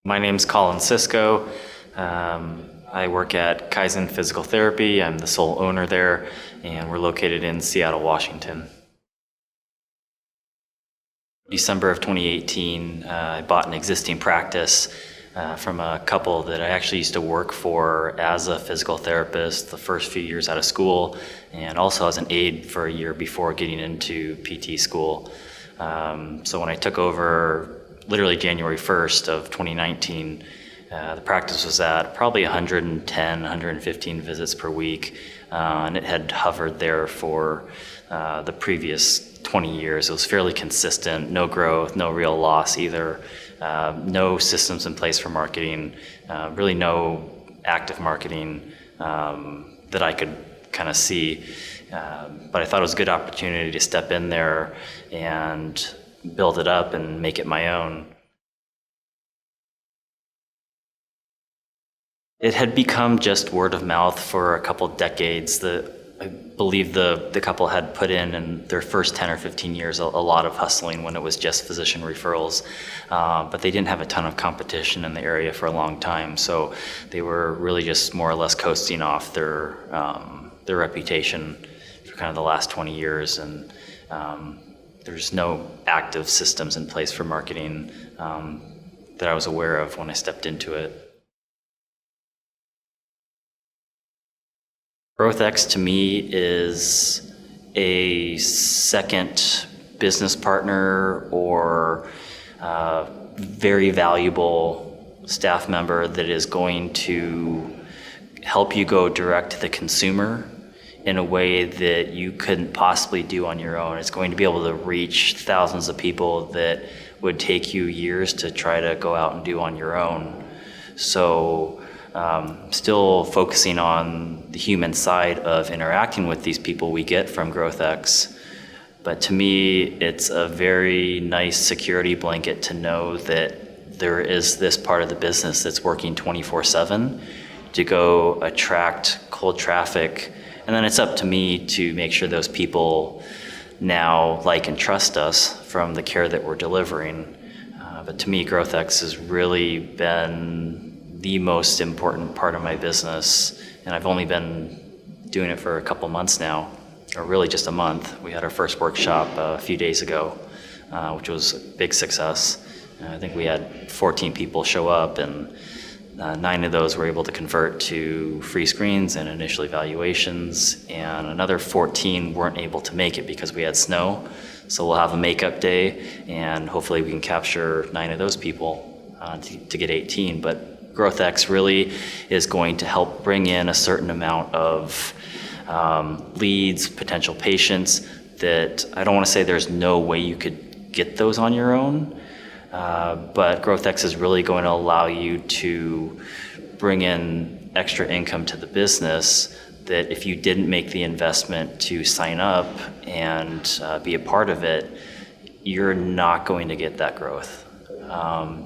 My name's Colin Sisco. I work at Kaizen Physical Therapy. I'm the sole owner there, and we're located in Seattle, Washington. December of 2018, I bought an existing practice from a couple that I actually used to work for as a physical therapist the first few years out of school, and also as an aide for a year before getting into PT school. So when I took over literally January 1st of 2019, the practice was at probably 110, 115 visits per week, and it had hovered there for the previous 20 years. It was fairly consistent, no growth, no real loss either, no systems in place for marketing, really no active marketing that I could kind of see. But I thought it was a good opportunity to step in there and build it up and make it my own. It had become just word of mouth for a couple decades. I believe the couple had put in their first 10 or 15 years a lot of hustling when it was just physician referrals, but they didn't have a ton of competition in the area for a long time, so they were really just more or less coasting off their reputation for kind of the last 20 years, and there's no active systems in place for marketing that I was aware of when I stepped into it. GrowthX to me is a second business partner or very valuable staff member that is going to help you go direct to the consumer in a way that you couldn't possibly do on your own. It's going to be able to reach thousands of people that would take you years to try to go out and do on your own. So still focusing on the human side of interacting with these people we get from GrowthX. But to me, it's a very nice security blanket to know that there is this part of the business that's working 24/7 to go attract cold traffic. And then it's up to me to make sure those people now like and trust us from the care that we're delivering. But to me, GrowthX has really been the most important part of my business, and I've only been doing it for a couple months now, or really just a month. We had our first workshop a few days ago, which was a big success. I think we had 14 people show up, and 9 of those were able to convert to free screens and initial evaluations, and another 14 weren't able to make it because we had snow. So we'll have a makeup day, and hopefully we can capture 9 of those people to get 18. But GrowthX really is going to help bring in a certain amount of leads, potential patients that I don't want to say there's no way you could get those on your own, but GrowthX is really going to allow you to bring in extra income to the business that if you didn't make the investment to sign up and be a part of it, you're not going to get that growth.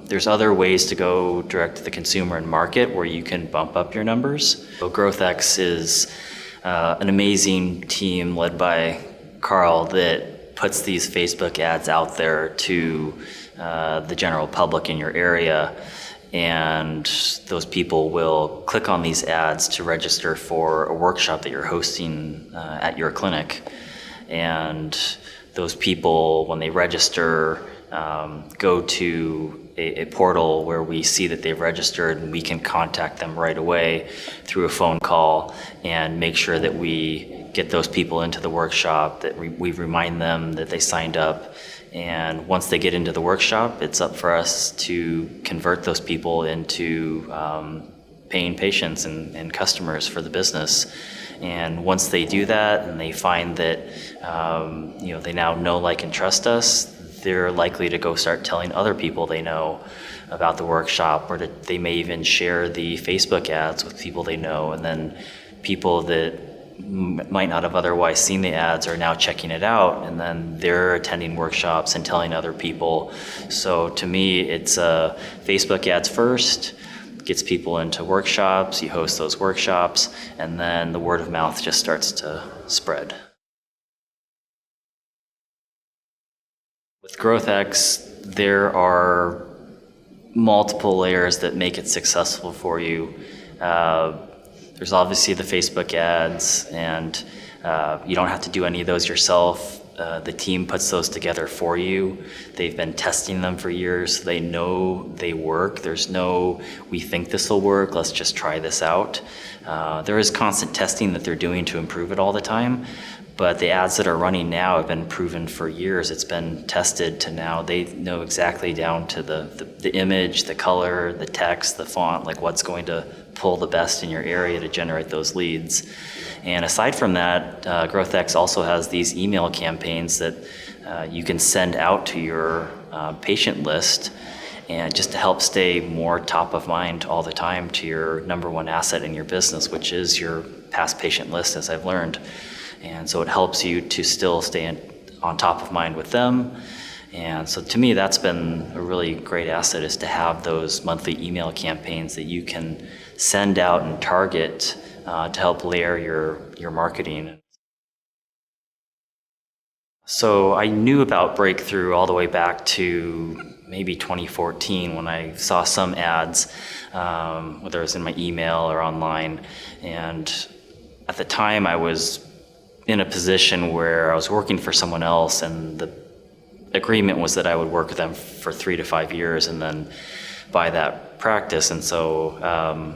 There's other ways to go direct to the consumer and market where you can bump up your numbers. So GrowthX is an amazing team led by Carl that puts these Facebook ads out there to the general public in your area, and those people will click on these ads to register for a workshop that you're hosting at your clinic. And those people, when they register, go to a portal where we see that they've registered, and we can contact them right away through a phone call and make sure that we get those people into the workshop, that we remind them that they signed up. And once they get into the workshop, it's up for us to convert those people into paying patients and customers for the business. And once they do that and they find that they now know, like, and trust us, they're likely to go start telling other people they know about the workshop, or that they may even share the Facebook ads with people they know, and then people that might not have otherwise seen the ads are now checking it out, and then they're attending workshops and telling other people. So to me, it's Facebook ads first, gets people into workshops, you host those workshops, and then the word of mouth just starts to spread. With GrowthX, there are multiple layers that make it successful for you. There's obviously the Facebook ads, and you don't have to do any of those yourself. The team puts those together for you. They've been testing them for years. They know they work. There's no, we think this will work, let's just try this out. There is constant testing that they're doing to improve it all the time, but the ads that are running now have been proven for years. It's been tested to now. They know exactly down to the image, the color, the text, the font, like what's going to pull the best in your area to generate those leads. And aside from that, GrowthX also has these email campaigns that you can send out to your patient list, and just to help stay more top of mind all the time to your number one asset in your business, which is your past patient list, as I've learned. And so it helps you to still stay on top of mind with them. And so to me, that's been a really great asset, is to have those monthly email campaigns that you can send out and target to help layer your marketing. So I knew about Breakthrough all the way back to maybe 2014 when I saw some ads, whether it was in my email or online. And at the time I was in a position where I was working for someone else, and the agreement was that I would work with them for 3 to 5 years and then buy that practice. And so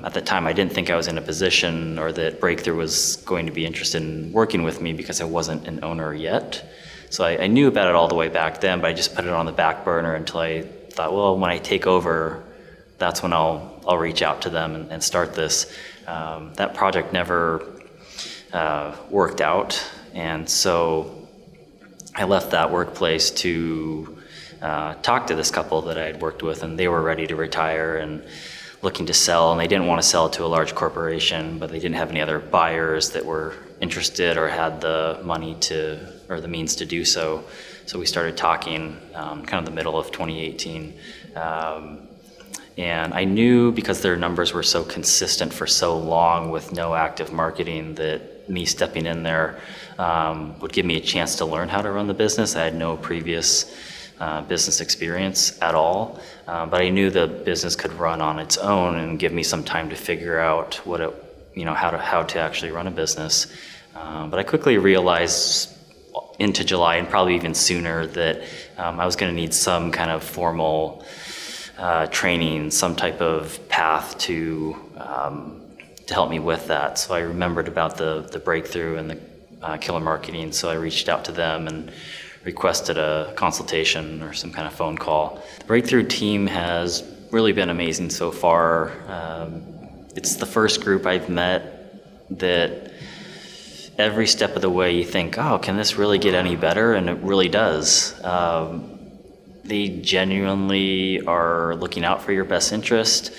at the time I didn't think I was in a position, or that Breakthrough was going to be interested in working with me, because I wasn't an owner yet. So I knew about it all the way back then, but I just put it on the back burner until I thought, well, when I take over, that's when I'll reach out to them and start this. That project never worked out, and so I left that workplace to talk to this couple that I had worked with, and they were ready to retire and looking to sell, and they didn't want to sell to a large corporation, but they didn't have any other buyers that were interested or had the money to, or the means to do so. So we started talking kind of the middle of 2018. And I knew, because their numbers were so consistent for so long with no active marketing, that me stepping in there would give me a chance to learn how to run the business. I had no previous business experience at all, but I knew the business could run on its own and give me some time to figure out what it, how to actually run a business. But I quickly realized into July, and probably even sooner, that I was going to need some kind of formal training, some type of path to help me with that. So I remembered about the Breakthrough and the Killer Marketing, so I reached out to them and requested a consultation or some kind of phone call. The Breakthrough team has really been amazing so far. It's the first group I've met that every step of the way you think, oh, can this really get any better? And it really does. They genuinely are looking out for your best interest.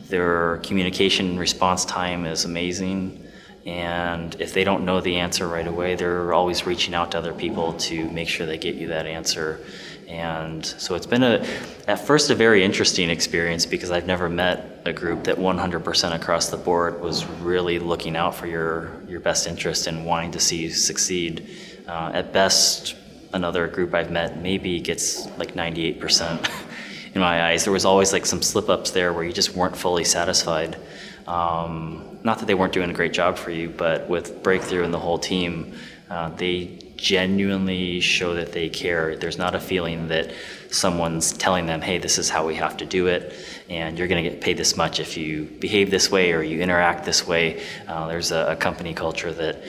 Their communication response time is amazing. And if they don't know the answer right away, they're always reaching out to other people to make sure they get you that answer. And so it's been at first a very interesting experience, because I've never met a group that 100% across the board was really looking out for your best interest and wanting to see you succeed. At best, another group I've met maybe gets like 98% in my eyes. There was always like some slip-ups there where you just weren't fully satisfied. Not that they weren't doing a great job for you, but with Breakthrough and the whole team, they genuinely show that they care. There's not a feeling that someone's telling them, hey, this is how we have to do it, and you're going to get paid this much if you behave this way or you interact this way. There's a company culture that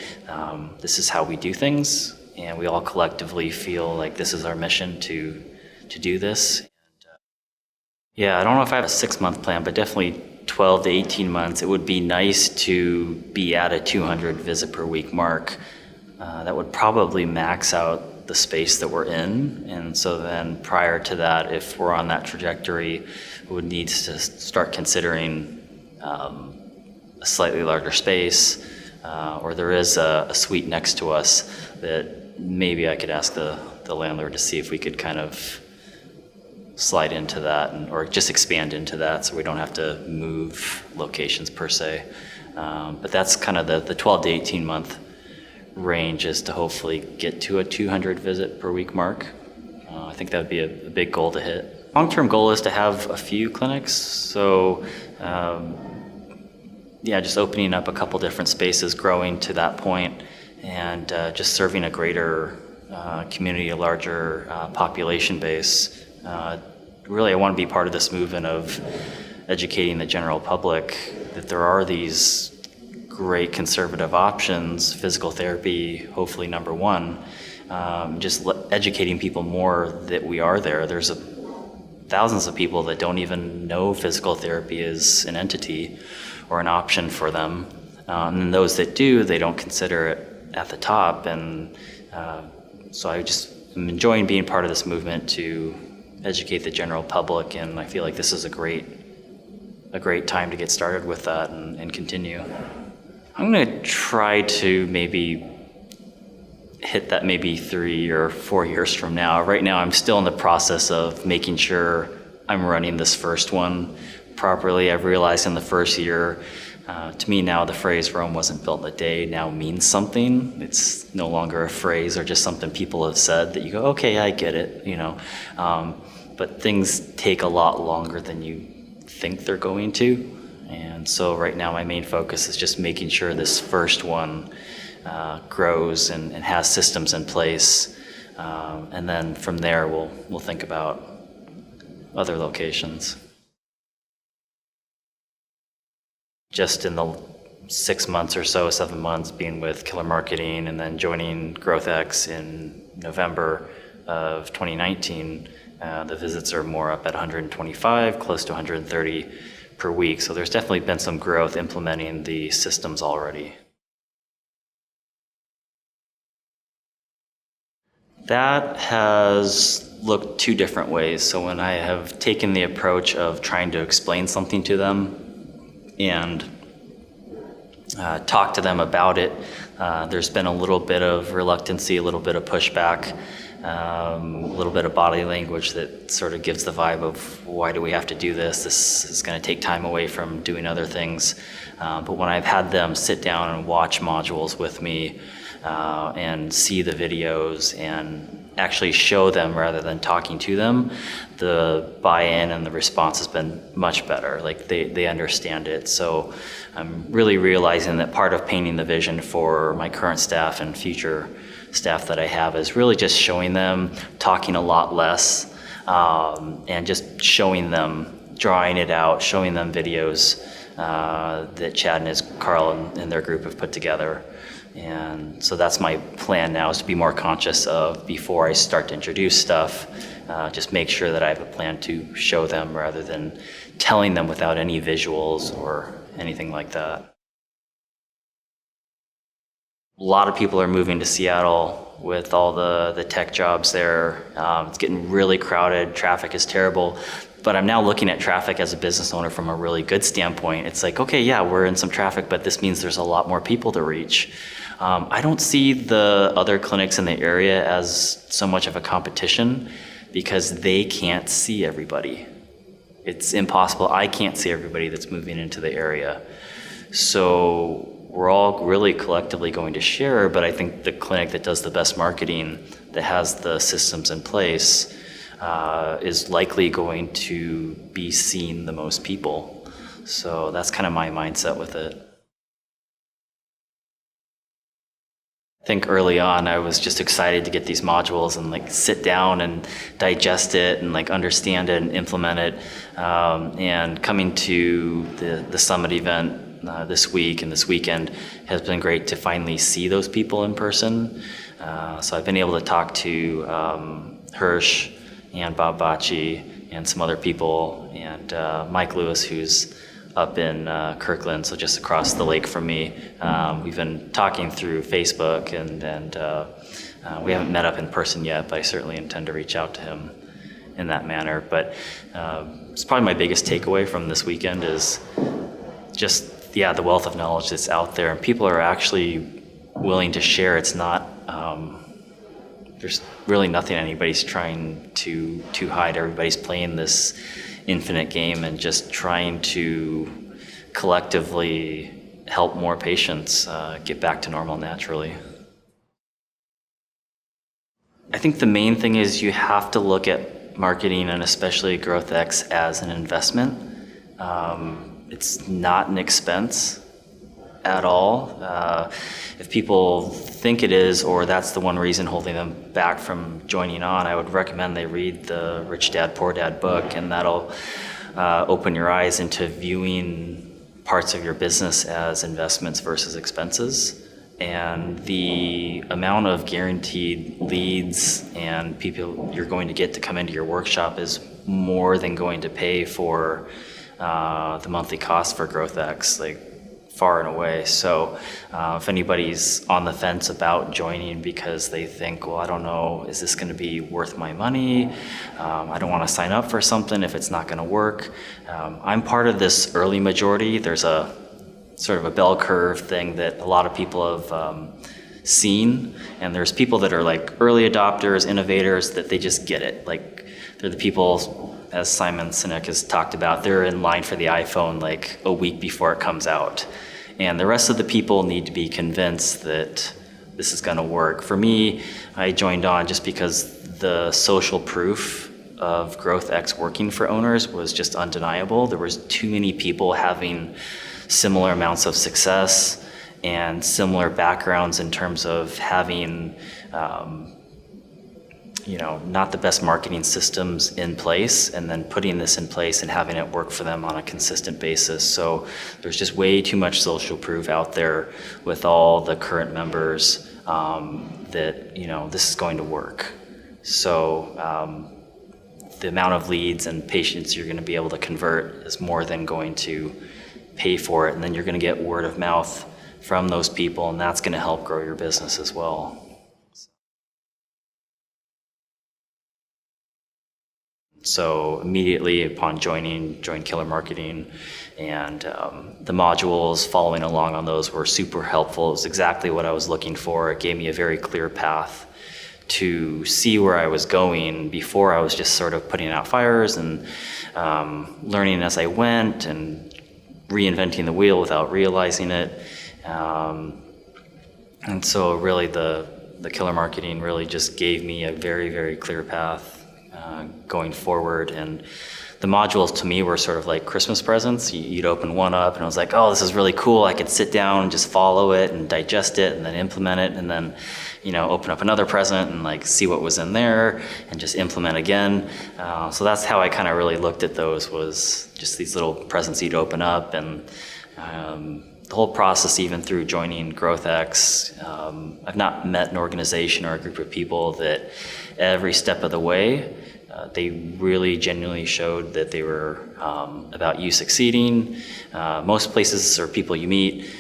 this is how we do things, and we all collectively feel like this is our mission to do this. Yeah, I don't know if I have a 6-month plan, but definitely 12 to 18 months. It would be nice to be at a 200 visit per week mark. That would probably max out the space that we're in. And so then prior to that, if we're on that trajectory, we would need to start considering a slightly larger space, or there is a suite next to us that maybe I could ask the landlord to see if we could kind of slide into that, or just expand into that, so we don't have to move locations per se. But that's kind of the 12 to 18 month range, is to hopefully get to a 200 visit per week mark. I think that would be a big goal to hit. Long-term goal is to have a few clinics, so just opening up a couple different spaces, growing to that point, and just serving a greater community, a larger population base. Really, I want to be part of this movement of educating the general public that there are these great conservative options, physical therapy, hopefully number one, just educating people more that we are there. There's thousands of people that don't even know physical therapy is an entity or an option for them. And those that do, they don't consider it at the top. And so I'm enjoying being part of this movement to educate the general public, and I feel like this is a great time to get started with that and continue. I'm going to try to maybe hit that maybe 3 or 4 years from now. Right now, I'm still in the process of making sure I'm running this first one properly. I've realized in the first year, to me now, the phrase "Rome wasn't built in a day" now means something. It's no longer a phrase or just something people have said that you go, okay, I get it, but things take a lot longer than you think they're going to. And so right now my main focus is just making sure this first one grows and has systems in place. And then from there we'll think about other locations. Just in the 6 months or so, 7 months being with Killer Marketing and then joining GrowthX in November of 2019, the visits are more up at 125, close to 130 per week. So there's definitely been some growth implementing the systems already. That has looked two different ways. So when I have taken the approach of trying to explain something to them and talk to them about it, there's been a little bit of reluctancy, a little bit of pushback, a little bit of body language that sort of gives the vibe of, why do we have to do this? This is going to take time away from doing other things. But when I've had them sit down and watch modules with me and see the videos and actually show them rather than talking to them, the buy-in and the response has been much better. Like they understand it. So I'm really realizing that part of painting the vision for my current staff and future staff that I have is really just showing them, talking a lot less, and just showing them, drawing it out, showing them videos that Chad and Carl and their group have put together. And so that's my plan now, is to be more conscious of, before I start to introduce stuff, just make sure that I have a plan to show them rather than telling them without any visuals or anything like that. A lot of people are moving to Seattle with all the tech jobs there. It's getting really crowded. Traffic is terrible. But I'm now looking at traffic as a business owner from a really good standpoint. It's like, okay, yeah, we're in some traffic, but this means there's a lot more people to reach. I don't see the other clinics in the area as so much of a competition because they can't see everybody. It's impossible. I can't see everybody that's moving into the area. So we're all really collectively going to share, but I think the clinic that does the best marketing, that has the systems in place, is likely going to be seeing the most people. So that's kind of my mindset with it. I think early on I was just excited to get these modules and sit down and digest it and understand it and implement it. And coming to the summit event this week and this weekend has been great to finally see those people in person. So I've been able to talk to Hirsch and Bob Bacci and some other people, and Mike Lewis, who's up in Kirkland, so just across the lake from me. We've been talking through Facebook, and we haven't met up in person yet, but I certainly intend to reach out to him in that manner. But it's probably my biggest takeaway from this weekend is just, the wealth of knowledge that's out there, and people are actually willing to share. It's not, there's really nothing anybody's trying to hide. Everybody's playing this infinite game and just trying to collectively help more patients get back to normal naturally. I think the main thing is you have to look at marketing and especially GrowthX as an investment. It's not an expense at all. If people think it is, or that's the one reason holding them back from joining on, I would recommend they read the Rich Dad, Poor Dad book, and that'll open your eyes into viewing parts of your business as investments versus expenses. And the amount of guaranteed leads and people you're going to get to come into your workshop is more than going to pay for the monthly cost for GrowthX, like far and away. So if anybody's on the fence about joining because they think, well, I don't know, is this going to be worth my money? I don't want to sign up for something if it's not going to work. I'm part of this early majority. There's a sort of a bell curve thing that a lot of people have seen, and there's people that are like early adopters, innovators, that they just get it. Like they're the people, as Simon Sinek has talked about, they're in line for the iPhone like a week before it comes out. And the rest of the people need to be convinced that this is going to work. For me, I joined on just because the social proof of GrowthX working for owners was just undeniable. There was too many people having similar amounts of success and similar backgrounds in terms of having not the best marketing systems in place, and then putting this in place and having it work for them on a consistent basis. So there's just way too much social proof out there with all the current members that this is going to work. So the amount of leads and patients you're going to be able to convert is more than going to pay for it, and then you're going to get word of mouth from those people, and that's going to help grow your business as well. So immediately upon joined Killer Marketing, and the modules following along on those were super helpful. It was exactly what I was looking for. It gave me a very clear path to see where I was going. Before, I was just sort of putting out fires and learning as I went and reinventing the wheel without realizing it. And so really the Killer Marketing really just gave me a very, very clear path going forward. And the modules to me were sort of like Christmas presents. You'd open one up and I was like, oh, this is really cool. I could sit down and just follow it and digest it and then implement it, and then open up another present and like see what was in there and just implement again. So that's how I kind of really looked at those, was just these little presents you'd open up. And the whole process, even through joining GrowthX, I've not met an organization or a group of people that every step of the way they really genuinely showed that they were about you succeeding. Most places or people you meet,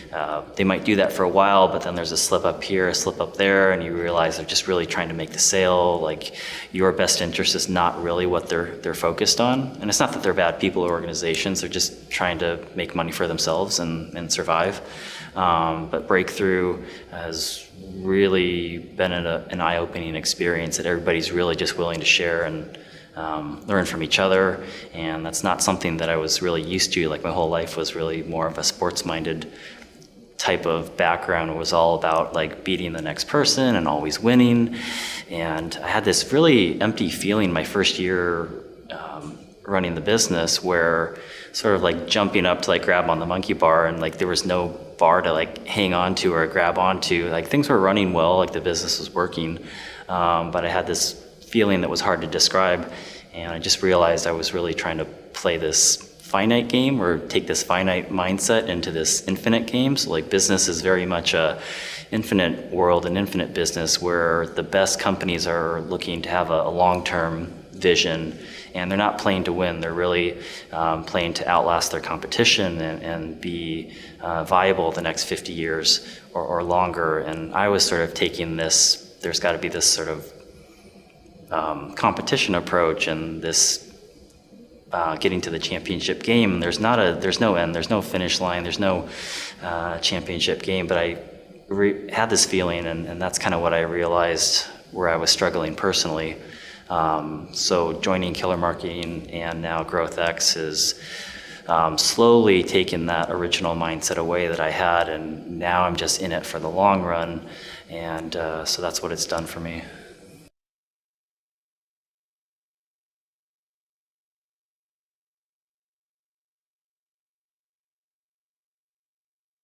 they might do that for a while, but then there's a slip up here, a slip up there, and you realize they're just really trying to make the sale. Like, your best interest is not really what they're focused on. And it's not that they're bad people or organizations, they're just trying to make money for themselves and survive. But Breakthrough has really been an eye-opening experience that everybody's really just willing to share and learn from each other. And that's not something that I was really used to. Like, my whole life was really more of a sports-minded type of background. It was all about like beating the next person and always winning. And I had this really empty feeling my first year running the business, where sort of like jumping up to like grab on the monkey bar, and like there was no bar to like hang on to or grab onto. Like, things were running well, like the business was working, but I had this feeling that was hard to describe. And I just realized I was really trying to play this finite game, or take this finite mindset into this infinite game. So like, business is very much a infinite world, an infinite business, where the best companies are looking to have a long-term vision, and they're not playing to win. They're really playing to outlast their competition and be viable the next 50 years or longer. And I was sort of taking this, there's got to be this sort of competition approach, and this getting to the championship game. There's no end, there's no finish line, there's no championship game. But I had this feeling, and that's kind of what I realized where I was struggling personally. So joining Killer Marketing and now GrowthX is slowly taking that original mindset away that I had, and now I'm just in it for the long run. And so that's what it's done for me.